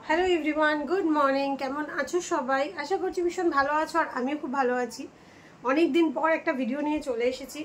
Hello everyone, good morning. কেমন আছো সবাই? আশা করছি ভীষণ ভালো আছো, আর আমিও খুব ভালো আছি। অনেক দিন পর একটা ভিডিও নিয়ে চলে এসেছি।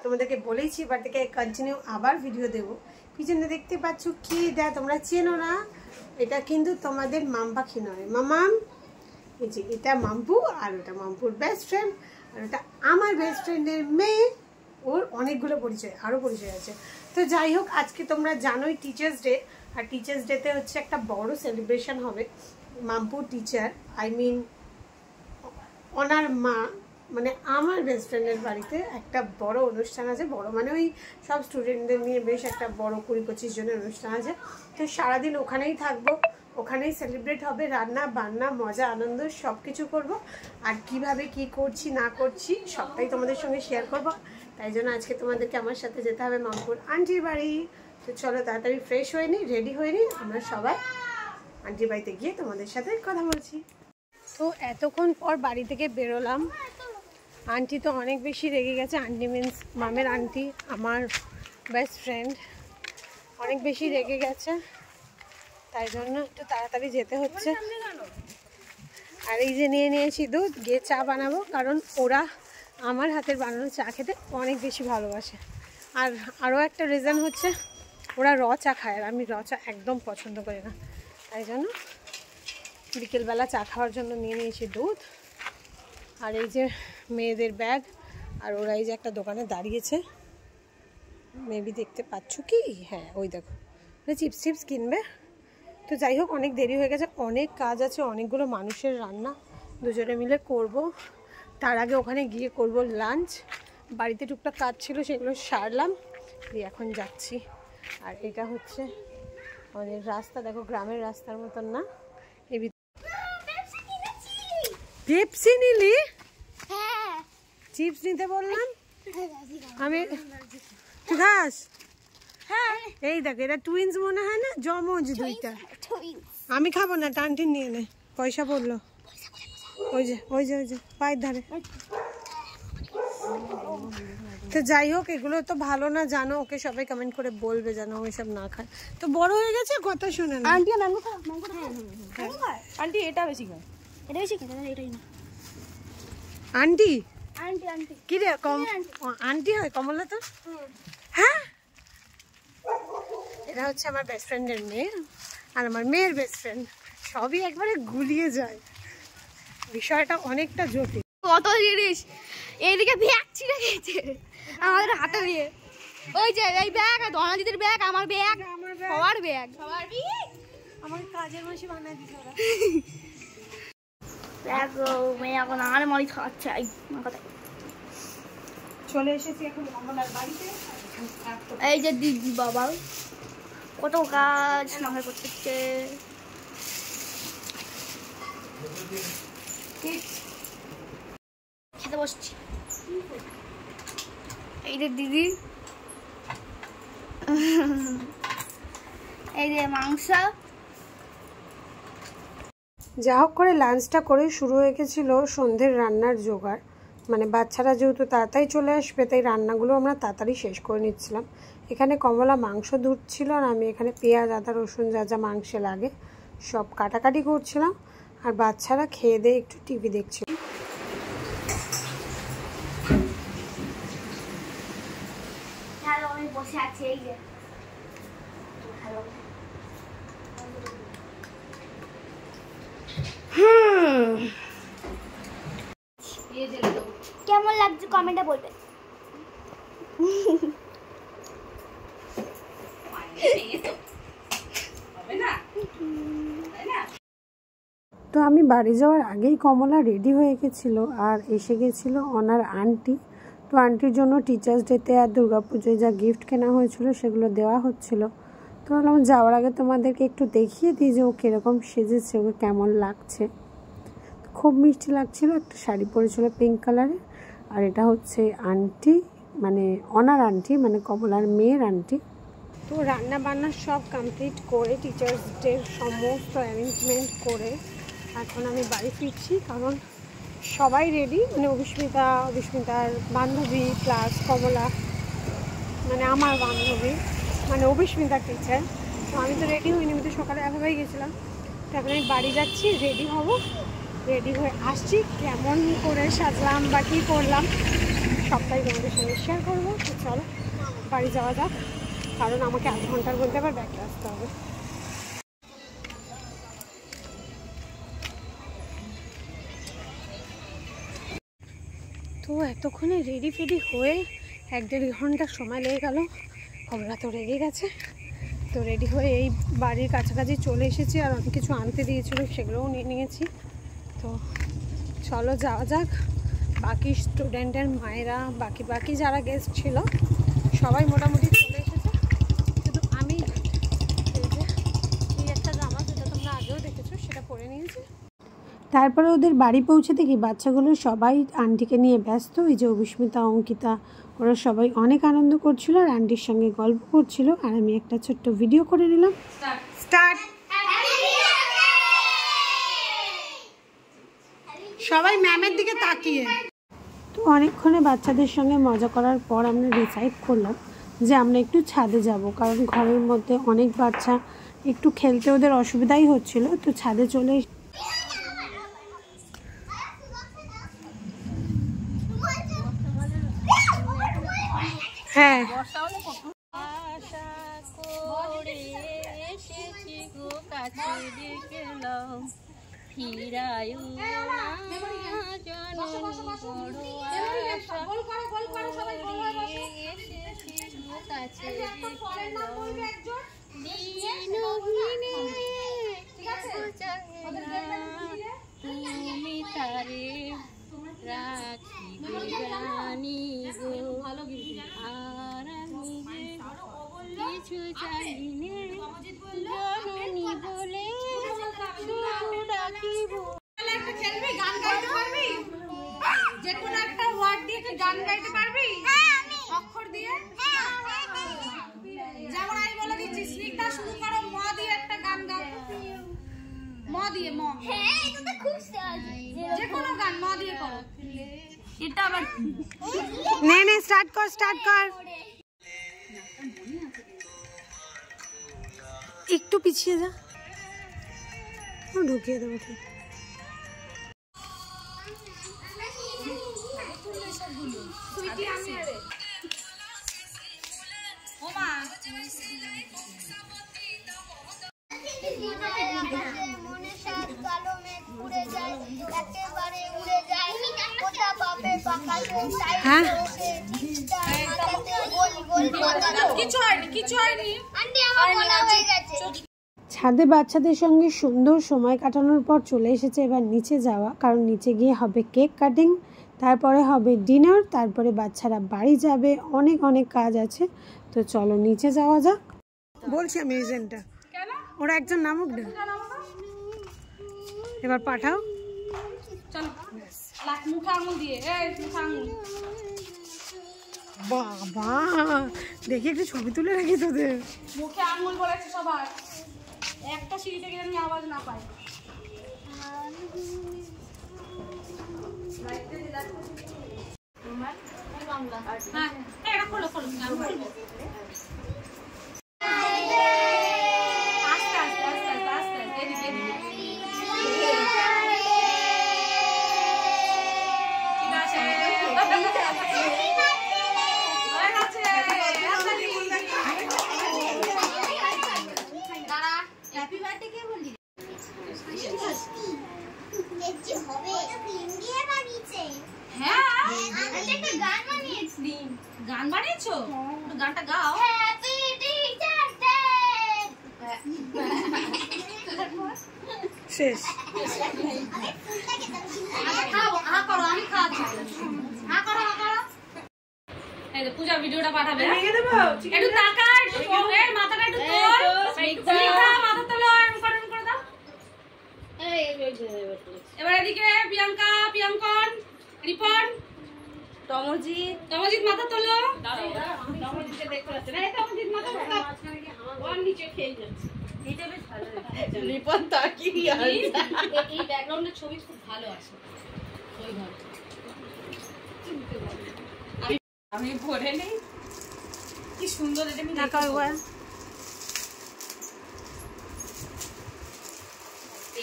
তোমাদেরকে বলেইছি এবার থেকে কন্টিনিউ আবার ভিডিও দেব। পিছনে দেখতে পাচ্ছ কি, তোমরা চেনো না, এটা কিন্তু তোমাদের মাম পাখি নয়, মামাম। এই যে এটা মাম্পু, আর ওটা মাম্পুর বেস্ট ফ্রেন্ড, আর ওটা আমার বেস্ট ফ্রেন্ডের মেয়ে। ওর অনেকগুলো পরিচয়, আরও পরিচয় আছে। তো যাই হোক, আজকে তোমরা জানোই টিচার্স ডে, আর টিচার্স ডেতে হচ্ছে একটা বড় সেলিব্রেশন হবে। মাম্পুর টিচার, আই মিন ওনার মা, মানে আমার বেস্ট ফ্রেন্ডের বাড়িতে একটা বড় অনুষ্ঠান আছে। বড় মানে ওই সব স্টুডেন্টদের নিয়ে বেশ একটা বড় 20-25 জনের অনুষ্ঠান আছে। তো সারাদিন ওখানেই থাকবো, ওখানেই সেলিব্রেট হবে, রান্না বান্না মজা আনন্দ সব কিছু করবো। আর কিভাবে কি করছি না করছি সবটাই তোমাদের সঙ্গে শেয়ার করব। তাই জন্য আজকে তোমাদেরকে আমার সাথে যেতে হবে মাম্পুর আন্টির বাড়ি। তো চলো তাড়াতাড়ি ফ্রেশ হয়ে নিই, রেডি হয়ে নিই, আমরা সবাই আন্টির বাড়িতে গিয়ে তোমাদের সাথে কথা বলছি। তো এতক্ষণ পর বাড়ি থেকে বেরোলাম। আন্টি তো অনেক বেশি রেগে গেছে। আন্টি মিন্স মামের আন্টি, আমার বেস্ট ফ্রেন্ড, অনেক বেশি রেগে গেছে। তাই জন্য একটু তাড়াতাড়ি যেতে হচ্ছে। আর এই যে নিয়ে নিয়েছি দুধ, গিয়ে চা বানাবো, কারণ ওরা আমার হাতের বানানো চা খেতে অনেক বেশি ভালোবাসে। আর আরও একটা রিজন হচ্ছে ওরা র চা খায়, আর আমি র চা একদম পছন্দ করি না। তাই জন্য বিকেলবেলা চা খাওয়ার জন্য নিয়ে নিয়েছি দুধ। আর এই যে মেয়েদের ব্যাগ, আর ওরা এই যে একটা দোকানে দাঁড়িয়েছে, মেবি দেখতে পাচ্ছ কি, হ্যাঁ ওই দেখো, চিপস টিপস কিনবে। তো যাই হোক, অনেক দেরি হয়ে গেছে, অনেক কাজ আছে, অনেকগুলো মানুষের রান্না দুজনে মিলে করব। তার আগে ওখানে গিয়ে করব লাঞ্চ। বাড়িতে টুকটাক কাজ ছিল, সেগুলো সারলাম, দিয়ে এখন যাচ্ছি। আর এটা হচ্ছে আমাদের রাস্তা, দেখো গ্রামের রাস্তার মতন না। এই পেপসি নিলি? হ্যাঁ, চিপস নিতে বললাম আমি, তুই খাস? হ্যাঁ, এই দেখ, এটা টুইন্স মনে হয় না, জমজ দুইটা। আমি খাবো না, টানটিন নিয়ে নে, পয়সা পড়লো। ওই যে ওই যে ওই যে পায়ের ধারে। তো যাই হোক, এগুলো তো ভালো না জানো, ওকে সবাই কমেন্ট করে বলবে জানো ওইসব না খায়। তো বড় হয়ে গেছে, কথা শুনে না। আন্টি ম্যাঙ্গো খাও, ম্যাঙ্গো খাও। আন্টি এটা বেশি খায়, এটা বেশি খায়, এটাই না। আন্টি আন্টি আন্টি কি রে, আন্টি হয় কমলা তো? হ্যাঁ, এটা হচ্ছে আমার বেস্ট ফ্রেন্ডের মেয়ে, আর আমার মেয়ের বেস্ট ফ্রেন্ড, সবই একবারে গুলিয়ে যায়। বিষয়টা অনেকটা জটিল। কত জিনিস এইদিকে ব্যাগ ছিঁড়ে গেছে আমাদের হাতে দিয়ে। ওই যে এই ব্যাগ, ধনাদিদের ব্যাগ, আমার ব্যাগ, সবার ব্যাগ, আমার কাজের মাসি বানায় দিছে ওরা। ব্যাগ মেয়ে এখন আর মারি খাচ্ছে। চলে এসেছি এখন কমলার বাড়িতে। এই যে দিদি বাবা কত কাজ মাথায় করতেছে। খেতে বসছি। এই যে দিদি, এই যে মাংস। যা হোক করে লাঞ্চটা করে শুরু হয়ে গেছিল সন্ধ্যের রান্নার জোগাড়। মানে বাচ্চারা যেহেতু তাড়াতাড়ি চলে আসবে, তাই রান্নাগুলো আমরা তাড়াতাড়ি শেষ করে নিচ্ছিলাম। এখানে কমলা মাংস ধুচ্ছিল, আর আমি এখানে পেঁয়াজ আদা রসুন যা যা মাংসে লাগে সব কাটাকাটি করছিলাম। আর বাচ্চারা খেয়ে দিয়ে একটু টিভি দেখছিল। আমি বসে আছি, এই যে কেমন লাগছে কমেন্টে বলবে। তো আমি বাড়ি যাওয়ার আগেই কমলা রেডি হয়ে গেছিলো, আর এসে গেছিলো ওনার আন্টি। তো আন্টির জন্য টিচার্স ডেতে আর দুর্গাপুজোয় যা গিফট কেনা হয়েছিল সেগুলো দেওয়া হচ্ছিলো। তো বললাম যাওয়ার আগে তোমাদেরকে একটু দেখিয়ে দিই যে ও কীরকম সেজেছে, ওকে কেমন লাগছে। খুব মিষ্টি লাগছিল, একটা শাড়ি পরেছিল পিঙ্ক কালারের। আর এটা হচ্ছে আন্টি, মানে ওনার আন্টি, মানে কমলার মেয়ের আন্টি। তো রান্না বান্না সব কমপ্লিট করে, টিচার্স ডের সমস্ত অ্যারেঞ্জমেন্ট করে এখন আমি বাড়ি ফিরছি, কারণ সবাই রেডি। মানে অভিস্মিতার বান্ধবী প্লাস কমলা, মানে আমার বান্ধবী, মানে অভিস্মিতার টিচার। তো আমি তো রেডি হইনি, আমি তো সকালে এভাবেই গেছিলাম। এখন আমি বাড়ি যাচ্ছি, রেডি হব, রেডি হয়ে আসছি। কেমন করে সাজলাম বা কী করলাম সবটাই তোমাদের সঙ্গে শেয়ার করবো। তো চলো বাড়ি যাওয়া যাক, কারণ আমাকে আধ ঘন্টার মধ্যে আবার ব্যাগটা আসতে হবে। তো এতক্ষণে রেডি ফেডি হয়ে 1-1.5 ঘন্টার সময় লেগে গেল। কমলা তো রেগে গেছে। তো রেডি হয়ে এই বাড়ির কাছাকাছি চলে এসেছি, আর অনেক কিছু আনতে দিয়েছিল সেগুলোও নিয়ে নিয়েছি। তো চলো যাওয়া যাক। বাকি স্টুডেন্টের মায়েরা, বাকি যারা গেস্ট ছিল সবাই মোটামুটি চলে এসেছে। শুধু আমি এই একটা জামা, যেটা তোমরা আগেও দেখেছো, সেটা পরে নিয়েছি। তারপরে ওদের বাড়ি পৌঁছে দেখি বাচ্চাগুলো সবাই আন্টিকে নিয়ে ব্যস্ত। ওই যে অভিস্মিতা, অঙ্কিতা, ওরা সবাই অনেক আনন্দ করছিল আর আন্টির সঙ্গে গল্প করছিল, আর আমি একটা ছোট্ট ভিডিও করে নিলাম। স্টার্ট। সবাই ম্যামের দিকে তাকিয়ে। তো অনেকক্ষণে বাচ্চাদের সঙ্গে মজা করার পর আমরা ডিসাইড করলাম যে আমরা একটু ছাদে যাব, কারণ ঘরের মধ্যে অনেক বাচ্চা, একটু খেলতে ওদের অসুবিধাই হচ্ছিল। তো ছাদে চলে হ্যাঁ তুমি তারে রাখি জানি গো, আর আমি কিছু জানি না, জননী বলে ডাকিব। একটা খেলবি, গান গাইতে পারবি? যে কোনো একটা ওয়ার্ড দিয়ে তুই গান গাইতে পারবি? অক্ষর দিয়ে? যেমন আমি বলে দিচ্ছি, স্নিগ্ধা শুরু করো ম দিয়ে একটা গান গাও। ম দিয়ে, ম। হ্যাঁ, এটা তো খুব সহজ। যে কোনো গান ম দিয়ে করো। এটা আবার নে স্টার্ট কর। একটু পিছিয়ে যা, ঢুকিয়ে দেবো। ঠিক হ্যাঁ, ছাদে বাচ্চাদের সঙ্গে সুন্দর সময় কাটানোর পর চলে এসেছে এবার নিচে যাওয়া, কারণ নিচে গিয়ে হবে কেক কাটিং, তারপরে হবে ডিনার, তারপরে বাচ্চারা বাড়ি যাবে। অনেক কাজ আছে। তো চলো নিচে যাওয়া যাক। বলছি আমি এজেন্টটা, ওরা একজন নামুক না, এবার পাঠাও। চলো মুখে আঙুল দিয়ে, বাবা দেখি একটু ছবি তুলে রাখি তোদের। মুখে আঙুল বলেছে সবার, একটা সিঁড়ি থেকে যেন আওয়াজ না পাই। হ্যাঁ, এটা খোলো। গান বানিয়েছো? গানটা গাও। শেষ। পূজা ভিডিওটা পাঠাবে, একটু তাকা, মাথাটা একটু মাথা তোলো, করে দাও। এবার এদিকে প্রিয়াঙ্কা, প্রিয়াঙ্কন, রিপন, তমজিৎ মাথা তোলো। এই ব্যাকগ্রাউন্ডের ছবি খুব ভালো আছে। আমি ভরে নেই, কি সুন্দর এটা।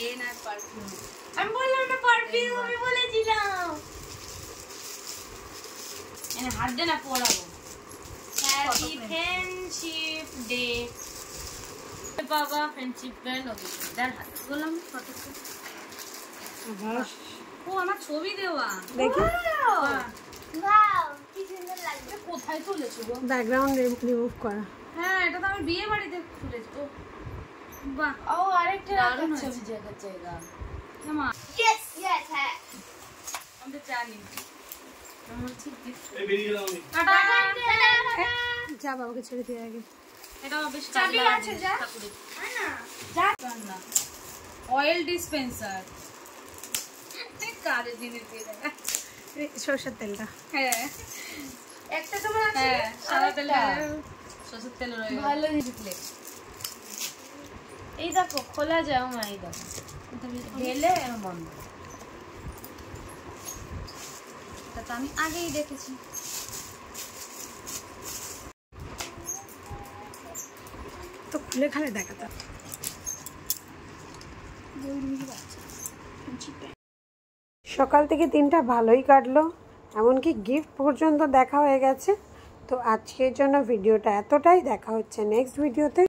পেন আর পারফিউম। আমি বললাম না পারফিউম, আমি বলেছিলাম। এনে হাত দে না পড়াবো। Happy friendship day. বাবা ফ্রেন্ডশিপ ডে নবীদার হাত বললাম ফটো। ও আমার ছবি দেওয়া দেখি ওয়াও কি সুন্দর লাগছে। কোথায় তুলেছো গো? ব্যাকগ্রাউন্ড রিমুভ করা। হ্যাঁ এটা তো আমি বিয়ে বাড়িতে তুলেছি। ও বাহ, ও আরেকটা দারুণ ছবি জায়গা। কেমন? ইয়েস ইয়েস হ্যাঁ আমি তো জানি। আমার ঠিক এই বেরিয়ে গেলাম আমি। টাটা যা বাবাকে ছেড়ে দিয়ে আগে। এটা বেশ চাবি আছে যা হ্যাঁ না যা না অয়েল ডিসপেন্সার কারে জিনিস দিয়ে দেয় সরষের তেলটা। হ্যাঁ একটা তোমার আছে সাদা তেল সরষের তেল রয়ে ভালো দিলে এই দেখো খোলা যায় মা এই দেখো ঢেলে বন্ধ তা তো আমি আগেই দেখেছি। তো খুলে খালে দেখাতা। সকাল থেকে দিনটা ভালোই কাটলো, এমনকি গিফট পর্যন্ত দেখা হয়ে গেছে। তো আজকের জন্য ভিডিওটা এতটাই, দেখা হচ্ছে নেক্সট ভিডিওতে।